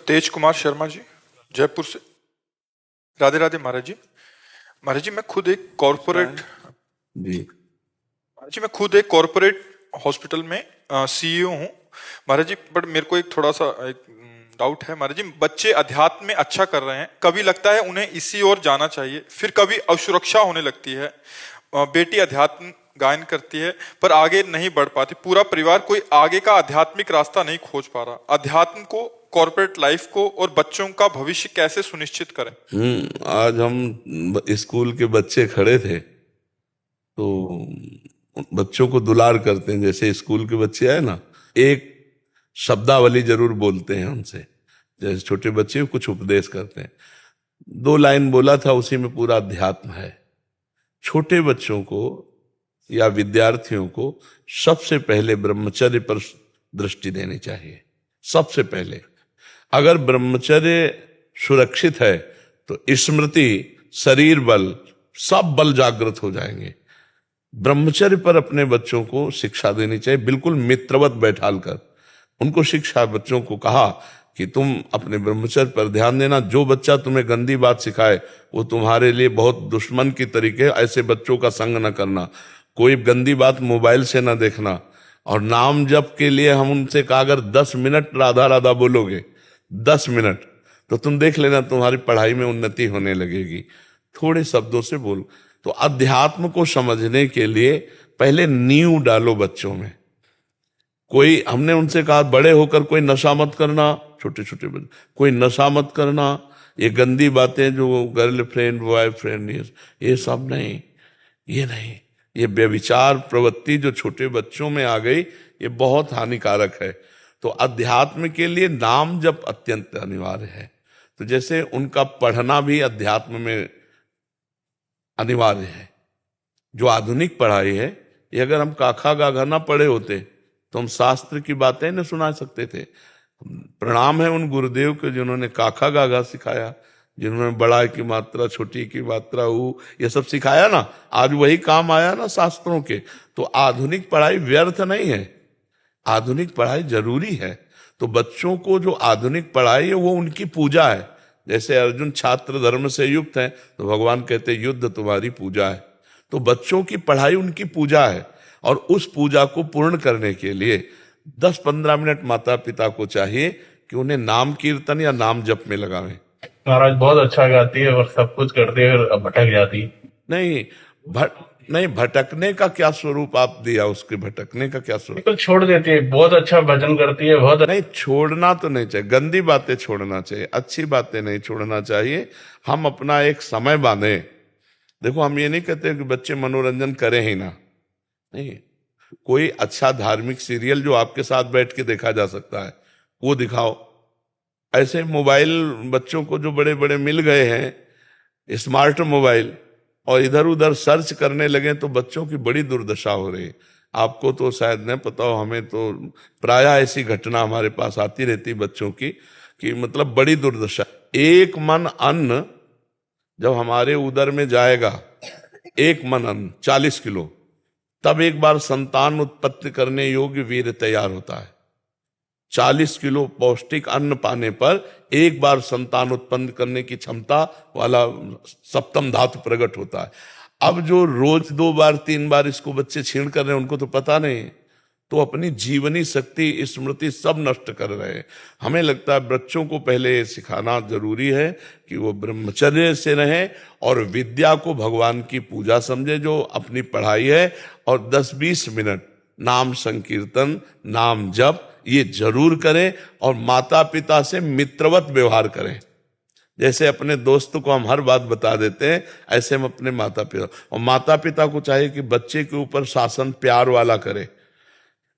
तेज कुमार शर्मा जी, जयपुर से। राधे राधे महाराज जी। महाराज जी, मैं खुद एक कॉरपोरेट जी महाराज जी मैं खुद एक कॉरपोरेट हॉस्पिटल में सीईओ हूँ महाराज जी। बट मेरे को एक थोड़ा सा एक डाउट है महाराज जी। बच्चे अध्यात्म में अच्छा कर रहे हैं, कभी लगता है उन्हें इसी ओर जाना चाहिए, फिर कभी असुरक्षा होने लगती है। बेटी अध्यात्म गायन करती है पर आगे नहीं बढ़ पाती। पूरा परिवार कोई आगे का आध्यात्मिक रास्ता नहीं खोज पा रहा। अध्यात्म को, कॉर्पोरेट लाइफ को और बच्चों का भविष्य कैसे सुनिश्चित करें? आज हम स्कूल के बच्चे खड़े थे तो बच्चों को दुलार करते हैं। जैसे स्कूल के बच्चे आए ना, एक शब्दावली जरूर बोलते हैं उनसे। जैसे छोटे बच्चे कुछ उपदेश करते हैं, 2 लाइन बोला था, उसी में पूरा अध्यात्म है। छोटे बच्चों को या विद्यार्थियों को सबसे पहले ब्रह्मचर्य पर दृष्टि देनी चाहिए। सबसे पहले अगर ब्रह्मचर्य सुरक्षित है तो स्मृति, शरीर बल, सब बल जागृत हो जाएंगे। ब्रह्मचर्य पर अपने बच्चों को शिक्षा देनी चाहिए, बिल्कुल मित्रवत बैठाल कर उनको शिक्षा। बच्चों को कहा कि तुम अपने ब्रह्मचर्य पर ध्यान देना। जो बच्चा तुम्हें गंदी बात सिखाए वो तुम्हारे लिए बहुत दुश्मन की तरीके, ऐसे बच्चों का संग न करना। कोई गंदी बात मोबाइल से ना देखना। और नाम जप के लिए हम उनसे कहा, अगर 10 मिनट राधा राधा बोलोगे, 10 मिनट, तो तुम देख लेना तुम्हारी पढ़ाई में उन्नति होने लगेगी। थोड़े शब्दों से बोल। तो अध्यात्म को समझने के लिए पहले नींव डालो बच्चों में। कोई, हमने उनसे कहा बड़े होकर कोई नशा मत करना, छोटे छोटे बच्चे, कोई नशा मत करना, ये गंदी बातें जो गर्लफ्रेंड बॉयफ्रेंड ये सब नहीं, ये नहीं। ये व्यभिचार प्रवृत्ति जो छोटे बच्चों में आ गई, ये बहुत हानिकारक है। तो अध्यात्म के लिए नाम जप अत्यंत अनिवार्य है। तो जैसे उनका पढ़ना भी अध्यात्म में अनिवार्य है। जो आधुनिक पढ़ाई है, ये अगर हम काखा गाघा ना पढ़े होते तो हम शास्त्र की बातें न सुना सकते थे। प्रणाम है उन गुरुदेव के जिन्होंने काखा गाघा सिखाया, जिन्होंने बड़ा की मात्रा, छोटी की मात्रा, ये सब सिखाया ना। आज वही काम आया ना शास्त्रों के। तो आधुनिक पढ़ाई व्यर्थ नहीं है, आधुनिक पढ़ाई जरूरी है। तो बच्चों को जो आधुनिक पढ़ाई है वो उनकी पूजा है। जैसे अर्जुन छात्र धर्म से युक्त है तो भगवान कहते युद्ध तुम्हारी पूजा है। तो बच्चों की पढ़ाई उनकी पूजा है, और उस पूजा को पूर्ण करने के लिए 10-15 मिनट माता पिता को चाहिए कि उन्हें नाम कीर्तन या नाम जप में लगावें। महाराज बहुत अच्छा गाती है और सब कुछ करती है, फिर भटक जाती। नहीं, भटकने का क्या स्वरूप आप दिया, उसके भटकने का क्या स्वरूप? बिल्कुल छोड़ देती है, बहुत अच्छा भजन करती है, बहुत। नहीं, छोड़ना तो नहीं चाहिए, गंदी बातें छोड़ना चाहिए, अच्छी बातें नहीं छोड़ना चाहिए। हम अपना एक समय बांधे। देखो, हम ये नहीं कहते कि बच्चे मनोरंजन करें ही ना, नहीं। कोई अच्छा धार्मिक सीरियल जो आपके साथ बैठ के देखा जा सकता है वो दिखाओ। ऐसे मोबाइल बच्चों को जो बड़े बड़े मिल गए हैं, स्मार्ट मोबाइल, और इधर उधर सर्च करने लगे तो बच्चों की बड़ी दुर्दशा हो रही है। आपको तो शायद नहीं पता हो, हमें तो प्रायः ऐसी घटना हमारे पास आती रहती बच्चों की, कि मतलब बड़ी दुर्दशा। एक मन अन्न जब हमारे उदर में जाएगा, एक मन अन्न 40 किलो, तब एक बार संतान उत्पत्ति करने योग्य वीर तैयार होता है। 40 किलो पौष्टिक अन्न पाने पर एक बार संतान उत्पन्न करने की क्षमता वाला सप्तम धातु प्रकट होता है। अब जो रोज 2 बार 3 बार इसको बच्चे छीण कर रहे हैं, उनको तो पता नहीं, तो अपनी जीवनी शक्ति, स्मृति सब नष्ट कर रहे हैं। हमें लगता है बच्चों को पहले सिखाना जरूरी है कि वो ब्रह्मचर्य से रहें और विद्या को भगवान की पूजा समझे, जो अपनी पढ़ाई है, और 10-20 मिनट नाम संकीर्तन, नाम जप ये जरूर करें। और माता पिता से मित्रवत व्यवहार करें। जैसे अपने दोस्त को हम हर बात बता देते हैं, ऐसे हम अपने माता पिता, और माता पिता को चाहिए कि बच्चे के ऊपर शासन प्यार वाला करे।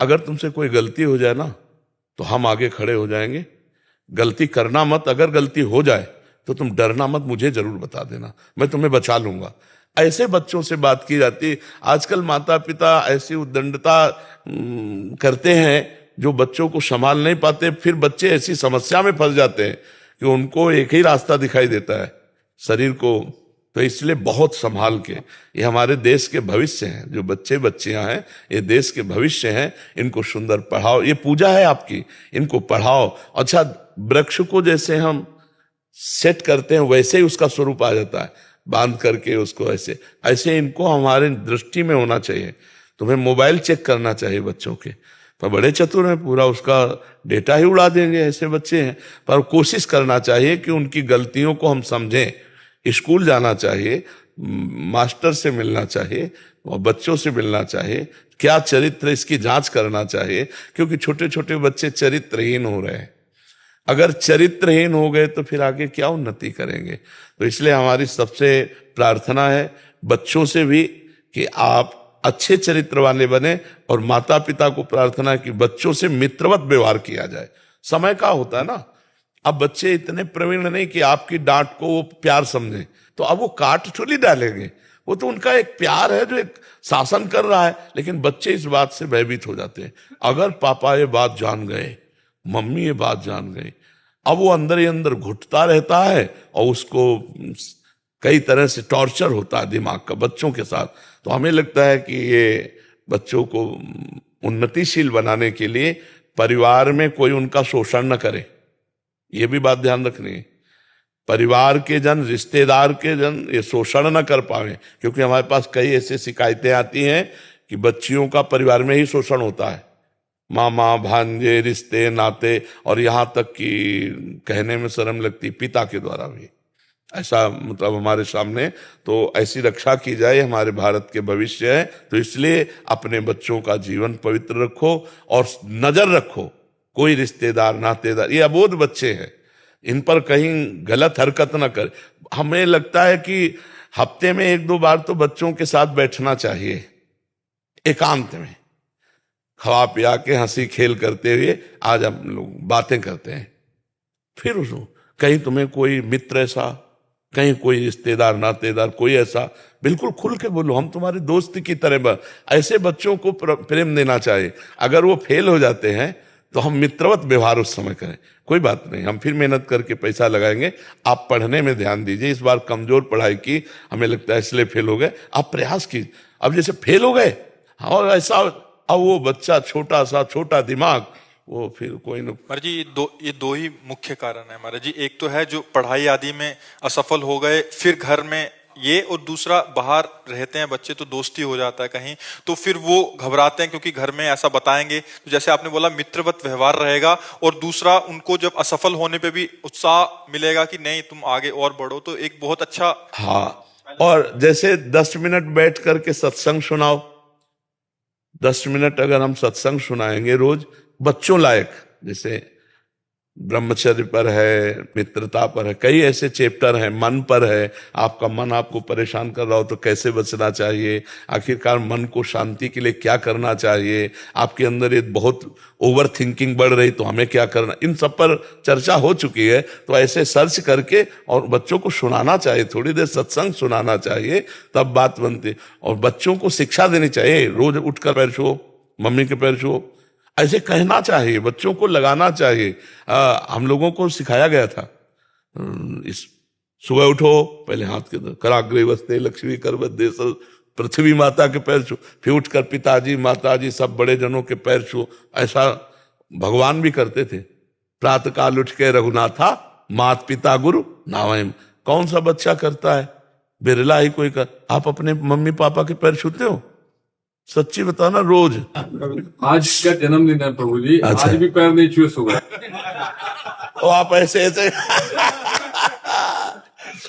अगर तुमसे कोई गलती हो जाए ना तो हम आगे खड़े हो जाएंगे। गलती करना मत, अगर गलती हो जाए तो तुम डरना मत, मुझे जरूर बता देना, मैं तुम्हें बचा लूंगा। ऐसे बच्चों से बात की जाती है। आजकल माता पिता ऐसी उद्दंडता करते हैं जो बच्चों को संभाल नहीं पाते। फिर बच्चे ऐसी समस्या में फंस जाते हैं कि उनको एक ही रास्ता दिखाई देता है, शरीर को। तो इसलिए बहुत संभाल के, ये हमारे देश के भविष्य हैं, जो बच्चे बच्चियां हैं ये देश के भविष्य हैं। इनको सुंदर पढ़ाओ, ये पूजा है आपकी, इनको पढ़ाओ। अच्छा, वृक्ष को जैसे हम सेट करते हैं वैसे ही उसका स्वरूप आ जाता है, बांध करके उसको ऐसे ऐसे इनको हमारे दृष्टि में होना चाहिए। तुम्हें मोबाइल चेक करना चाहिए बच्चों के, पर बड़े चतुर हैं, पूरा उसका डेटा ही उड़ा देंगे, ऐसे बच्चे हैं। पर कोशिश करना चाहिए कि उनकी गलतियों को हम समझें। स्कूल जाना चाहिए, मास्टर से मिलना चाहिए और बच्चों से मिलना चाहिए, क्या चरित्र इसकी जांच करना चाहिए, क्योंकि छोटे छोटे बच्चे चरित्रहीन हो रहे हैं। अगर चरित्रहीन हो गए तो फिर आगे क्या उन्नति करेंगे। तो इसलिए हमारी सबसे प्रार्थना है बच्चों से भी कि आप अच्छे चरित्र वाले बने, और माता पिता को प्रार्थना है कि बच्चों से मित्रवत व्यवहार किया जाए। समय का होता है ना, अब बच्चे इतने प्रवीण नहीं कि आपकी डांट को वो प्यार समझें, तो अब वो काट थोड़ी डालेंगे, वो तो उनका एक प्यार है जो एक शासन कर रहा है। लेकिन बच्चे इस बात से भयभीत हो जाते हैं, अगर पापा ये बात जान गए, मम्मी ये बात जान गई, अब वो अंदर ही अंदर घुटता रहता है और उसको कई तरह से टॉर्चर होता है दिमाग का बच्चों के साथ। तो हमें लगता है कि ये बच्चों को उन्नतिशील बनाने के लिए परिवार में कोई उनका शोषण न करे, ये भी बात ध्यान रखनी है। परिवार के जन, रिश्तेदार के जन ये शोषण न कर पाए, क्योंकि हमारे पास कई ऐसी शिकायतें आती हैं कि बच्चियों का परिवार में ही शोषण होता है, मामा भांजे, रिश्ते नाते, और यहाँ तक कि कहने में शर्म लगती पिता के द्वारा भी ऐसा, मतलब हमारे सामने। तो ऐसी रक्षा की जाए, हमारे भारत के भविष्य है। तो इसलिए अपने बच्चों का जीवन पवित्र रखो और नजर रखो, कोई रिश्तेदार नातेदार, ये अबोध बच्चे हैं, इन पर कहीं गलत हरकत ना कर। हमें लगता है कि हफ्ते में 1-2 बार तो बच्चों के साथ बैठना चाहिए, एकांत में खवा पिया के हंसी खेल करते हुए आज हम लोग बातें करते हैं। फिर उसको कहीं तुम्हें कोई मित्र ऐसा, कहीं कोई रिश्तेदार नातेदार कोई ऐसा, बिल्कुल खुल के बोलो, हम तुम्हारे दोस्त की तरह। ऐसे बच्चों को प्रेम देना चाहिए। अगर वो फेल हो जाते हैं तो हम मित्रवत व्यवहार उस समय करें, कोई बात नहीं, हम फिर मेहनत करके पैसा लगाएंगे, आप पढ़ने में ध्यान दीजिए। इस बार कमजोर पढ़ाई की, हमें लगता है इसलिए फेल हो गए, आप प्रयास कीजिए। अब जैसे फेल हो गए और ऐसा, अब वो बच्चा छोटा सा, छोटा दिमाग, वो फिर कोई न। महाराज जी ये दो ही मुख्य कारण है महाराज जी। एक तो है जो पढ़ाई आदि में असफल हो गए, फिर घर में ये, और दूसरा बाहर रहते हैं बच्चे तो दोस्ती हो जाता है कहीं, तो फिर वो घबराते हैं क्योंकि घर में ऐसा बताएंगे। तो जैसे आपने बोला मित्रवत व्यवहार रहेगा, और दूसरा उनको जब असफल होने पे भी उत्साह मिलेगा कि नहीं तुम आगे और बढ़ो, तो एक बहुत अच्छा। हाँ, और जैसे 10 मिनट बैठ करके सत्संग सुनाओ, 10 मिनट अगर हम सत्संग सुनाएंगे रोज बच्चों लायक, जैसे ब्रह्मचर्य पर है, मित्रता पर है, कई ऐसे चैप्टर हैं, मन पर है, आपका मन आपको परेशान कर रहा हो तो कैसे बचना चाहिए, आखिरकार मन को शांति के लिए क्या करना चाहिए, आपके अंदर ये बहुत ओवर थिंकिंग बढ़ रही तो हमें क्या करना, इन सब पर चर्चा हो चुकी है। तो ऐसे सर्च करके और बच्चों को सुनाना चाहिए, थोड़ी देर सत्संग सुनाना चाहिए, तब बात बनती। और बच्चों को शिक्षा देनी चाहिए, रोज उठकर पैर छुओ, मम्मी के पैर छुओ, ऐसे कहना चाहिए, बच्चों को लगाना चाहिए। हम लोगों को सिखाया गया था, इस सुबह उठो, पहले हाथ के कराग्रे वस्ते लक्ष्मी कर वद्दे, पृथ्वी माता के पैर छू, फिर उठकर पिताजी माताजी सब बड़े जनों के पैर छू। ऐसा भगवान भी करते थे। प्रातः काल उठ के रघुनाथा मात पिता गुरु नावयम। कौन सा बच्चा करता है, बिरला ही कोई कर। आप अपने मम्मी पापा के पैर छूते हो? सच्ची बताना रोज। आज का जन्मदिन है प्रभु जी, अच्छा। आज भी पैर नहीं छुए सुबह। और आप ऐसे ऐसे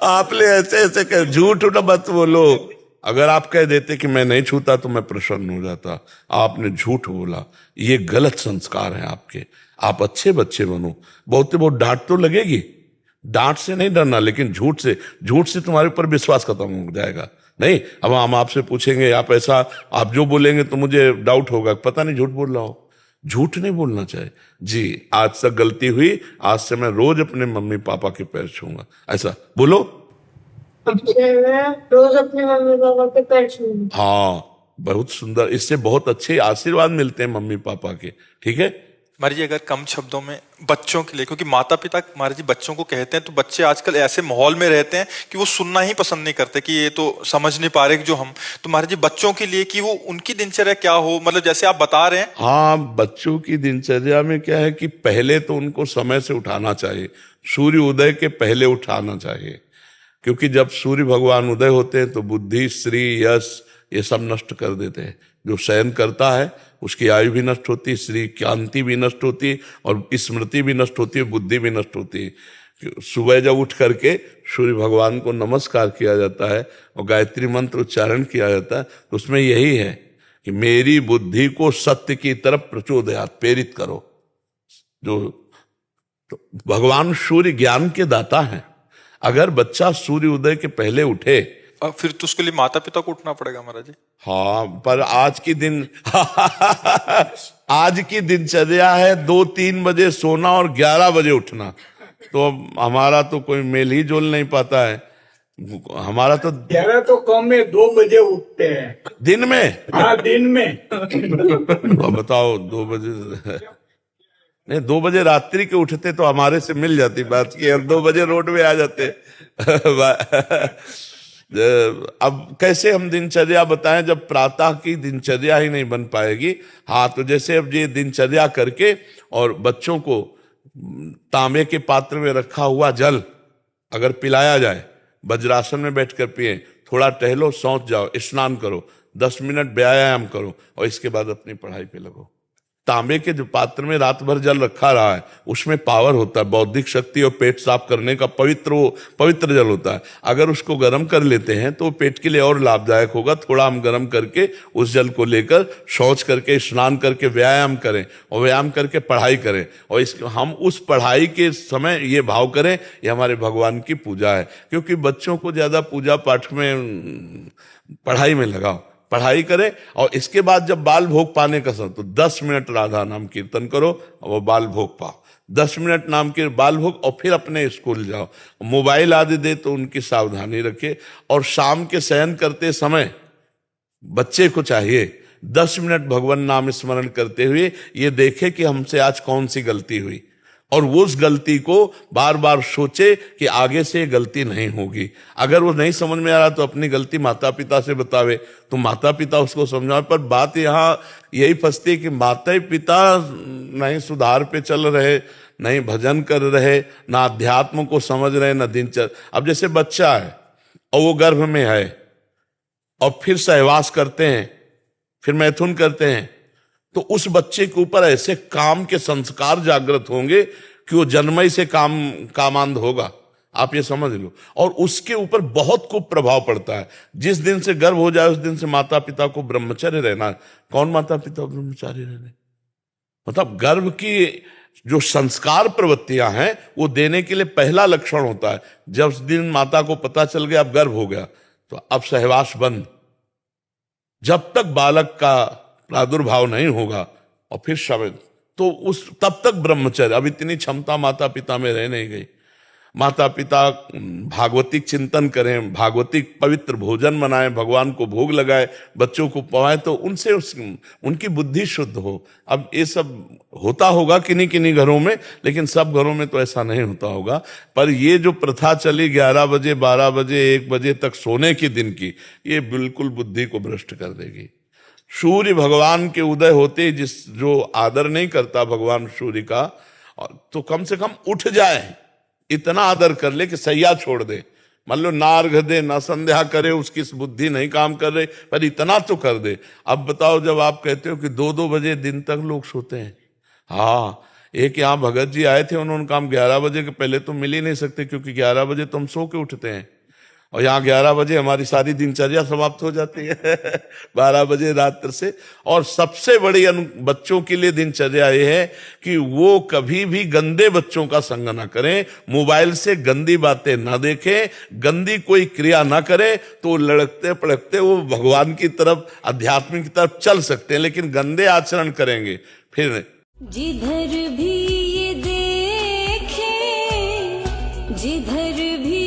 आपने ऐसे ऐसे कह, झूठ ना मत बोलो। अगर आप कह देते कि मैं नहीं छूता तो मैं प्रसन्न हो जाता, आपने झूठ बोला, ये गलत संस्कार है आपके। आप अच्छे बच्चे बनो। बहुत डांट तो लगेगी, डांट से नहीं डरना, लेकिन झूठ से तुम्हारे ऊपर विश्वास खत्म हो जाएगा। नहीं, अब हम आपसे पूछेंगे, आप ऐसा, आप जो बोलेंगे तो मुझे डाउट होगा, पता नहीं झूठ बोल रहा हो। झूठ नहीं बोलना चाहिए जी। आज तक गलती हुई, आज से मैं रोज अपने मम्मी पापा के पैर छूंगा, ऐसा बोलो। रोज अपने मम्मी पापा के पैर छूंगा। हाँ, बहुत सुंदर, इससे बहुत अच्छे आशीर्वाद मिलते हैं मम्मी पापा के। ठीक है, महाराज जी अगर कम शब्दों में बच्चों के लिए, क्योंकि माता पिता महाराज जी बच्चों को कहते हैं तो बच्चे आजकल ऐसे माहौल में रहते हैं कि वो सुनना ही पसंद नहीं करते कि ये तो समझ नहीं पा रहे कि जो हम, तो महाराज जी बच्चों के लिए कि वो उनकी दिनचर्या क्या हो, मतलब जैसे आप बता रहे हैं। हाँ, बच्चों की दिनचर्या में क्या है कि पहले तो उनको समय से उठाना चाहिए, सूर्य उदय के पहले उठाना चाहिए, क्योंकि जब सूर्य भगवान उदय होते हैं तो बुद्धि, श्री, यश ये सब नष्ट कर देते हैं। जो शयन करता है उसकी आयु भी नष्ट होती है, श्री कांति भी नष्ट होती है और स्मृति भी नष्ट होती है, बुद्धि भी नष्ट होती है। सुबह जब उठ करके सूर्य भगवान को नमस्कार किया जाता है और गायत्री मंत्र उच्चारण किया जाता है तो उसमें यही है कि मेरी बुद्धि को सत्य की तरफ प्रचोदयात, प्रेरित करो। जो तो भगवान सूर्य ज्ञान के दाता हैं। अगर बच्चा सूर्य उदय के पहले उठे, फिर तो उसके लिए माता पिता को उठना पड़ेगा महाराज जी। हाँ, पर आज की दिनचर्या है 2-3 बजे सोना और 11 बजे उठना, तो हमारा तो कोई मेल ही जोल नहीं पाता है। हमारा तो 11 तो कम में 2 बजे उठते हैं दिन में। हाँ, दिन में। तो बताओ 2 बजे नहीं, 2 बजे रात्रि के उठते तो हमारे से मिल जाती बात की, और 2 बजे रोड में आ जाते। अब कैसे हम दिनचर्या बताएं जब प्रातः की दिनचर्या ही नहीं बन पाएगी। हाँ, तो जैसे अब ये दिनचर्या करके और बच्चों को तांबे के पात्र में रखा हुआ जल अगर पिलाया जाए, वज्रासन में बैठकर पिए, थोड़ा टहलो, सौंच जाओ, स्नान करो, 10 मिनट व्यायाम करो और इसके बाद अपनी पढ़ाई पे लगो। तांबे के जो पात्र में रात भर जल रखा रहा है उसमें पावर होता है, बौद्धिक शक्ति और पेट साफ करने का पवित्र जल होता है। अगर उसको गर्म कर लेते हैं तो पेट के लिए और लाभदायक होगा। थोड़ा हम गर्म करके उस जल को लेकर शौच करके, स्नान करके व्यायाम करें और व्यायाम करके पढ़ाई करें, और हम उस पढ़ाई के समय ये भाव करें ये हमारे भगवान की पूजा है। क्योंकि बच्चों को ज्यादा पूजा पाठ में, पढ़ाई में लगाओ, पढ़ाई करें, और इसके बाद जब बाल भोग पाने का समय तो 10 मिनट राधा नाम कीर्तन करो और वो बाल भोग पाओ। 10 मिनट नाम के बाल भोग और फिर अपने स्कूल जाओ। मोबाइल आदि दे तो उनकी सावधानी रखे, और शाम के शयन करते समय बच्चे को चाहिए 10 मिनट भगवान नाम स्मरण करते हुए ये देखे कि हमसे आज कौन सी गलती हुई, और वो उस गलती को बार बार सोचे कि आगे से ये गलती नहीं होगी। अगर वो नहीं समझ में आ रहा तो अपनी गलती माता पिता से बतावे, तो माता पिता उसको समझावे। पर बात यहाँ यही फंसती है कि माता पिता नहीं सुधार पे चल रहे, नहीं भजन कर रहे, ना अध्यात्म को समझ रहे, ना दिनचर्या। अब जैसे बच्चा है और वो गर्भ में है और फिर सहवास करते हैं, फिर मैथुन करते हैं, तो उस बच्चे के ऊपर ऐसे काम के संस्कार जागृत होंगे कि वो जन्मई से कामांध होगा, आप ये समझ लो। और उसके ऊपर बहुत खूब प्रभाव पड़ता है। जिस दिन से गर्भ हो जाए उस दिन से माता पिता को ब्रह्मचर्य रहना। कौन माता पिता ब्रह्मचारी रहने, मतलब गर्भ की जो संस्कार प्रवृत्तियां हैं वो देने के लिए पहला लक्षण होता है। जब दिन माता को पता चल गया अब गर्भ हो गया तो अब सहवास बंद, जब तक बालक का प्रादुर्भाव नहीं होगा, और फिर शब्द तो उस तब तक ब्रह्मचर्य। अब इतनी क्षमता माता पिता में रह नहीं गई। माता पिता भागवतिक चिंतन करें, भागवतिक पवित्र भोजन बनाएं, भगवान को भोग लगाए, बच्चों को पवाएं, तो उनसे उनकी बुद्धि शुद्ध हो। अब ये सब होता होगा किन्हीं किन्हीं घरों में, लेकिन सब घरों में तो ऐसा नहीं होता होगा। पर ये जो प्रथा चली 11 बजे 12 बजे 1 बजे तक सोने की दिन की, ये बिल्कुल बुद्धि को भ्रष्ट कर देगी। सूर्य भगवान के उदय होते जो आदर नहीं करता भगवान सूर्य का, तो कम से कम उठ जाए, इतना आदर कर ले कि सैया छोड़ दे। मान लो ना अर्घ दे ना संध्या करे, उसकी बुद्धि नहीं काम कर रही, पर इतना तो कर दे। अब बताओ जब आप कहते हो कि 2-2 बजे दिन तक लोग सोते हैं। हाँ, एक यहाँ भगत जी आए थे, उन्होंने कहा 11 बजे के पहले तो मिल ही नहीं सकते, क्योंकि 11 बजे तो हम सो के उठते हैं, और यहाँ 11 बजे हमारी सारी दिनचर्या समाप्त हो जाती है 12 बजे रात्र से। और सबसे बड़ी बच्चों के लिए दिनचर्या ये है कि वो कभी भी गंदे बच्चों का संग ना करें, मोबाइल से गंदी बातें ना देखें, गंदी कोई क्रिया ना करें, तो लड़कते पड़कते वो भगवान की तरफ, अध्यात्म की तरफ चल सकते हैं। लेकिन गंदे आचरण करेंगे फिर जिधर भी ये देखे, जिधर भी